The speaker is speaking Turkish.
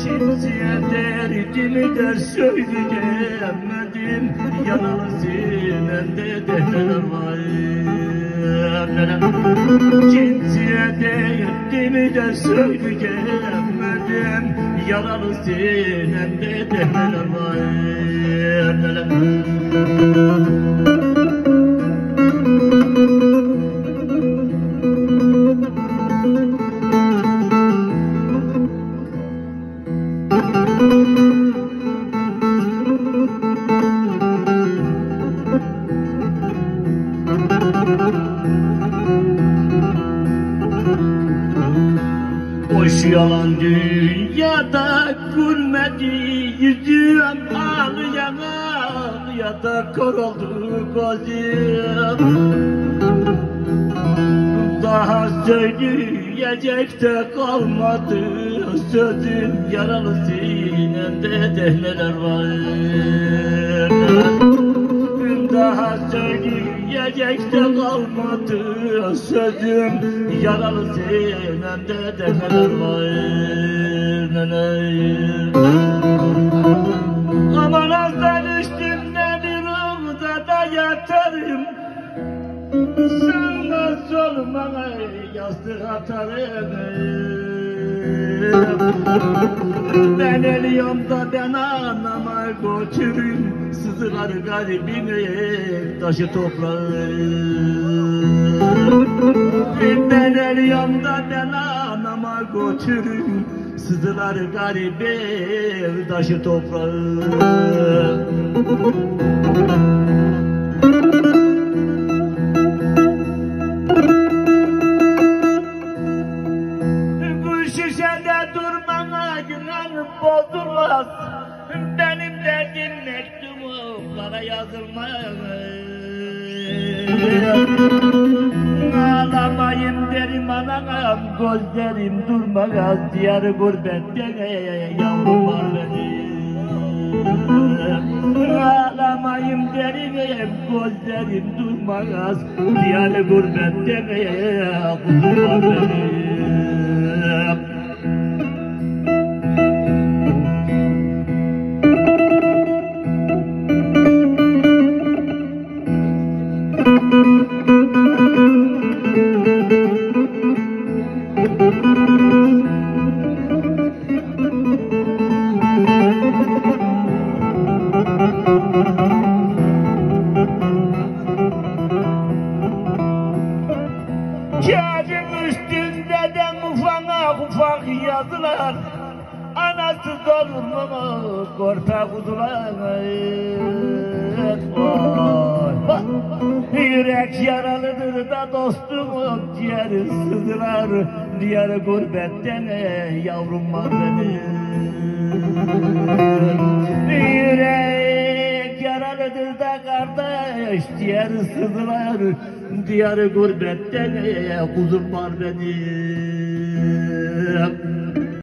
Kimseye derdimi de söyleyemedim, yaralı sinemde dertler var. Kimseye derdimi de söyleyemedim, yaralı sinemde dertler var. Boş yalan dünyada gülmedi yüzüm, ağlayan ağlayada kor oldu gözüm. Daha söyleyecek de kalmadı sözüm, yaralı sinemde dehneler var. Daha söyleyecek de kalmadı sözüm, yaralı sinemde dehneler var. Aman azdan üstümde bir odada yatarım, sağma soluma yastık atarım. Ben ölüyorum da ben anama götürüm, sızılar garibimi taşı toprağı. Ben ölüyorum da ben anama götürüm, sızılar garibim taşı toprağı. Bozulmaz, benim derdim mektublara yazılmaz. Ağlamayın derim anam, gözlerim durmaz, diyar gurbette yavrum var benim. Ağlamayın derim, gözlerim durmaz, diyar gurbette kuzum var benim. Kağıdın üstünde de ufak yazılar, anasız olur mu korkak kuzular. Yürek yaralıdır da dostumun ciğeri sızlar, diyar gurbetten yavrum var benim. Yürek yaralıdır da kardeş ciğeri sızlar, diyar gurbetten kuzum var benim.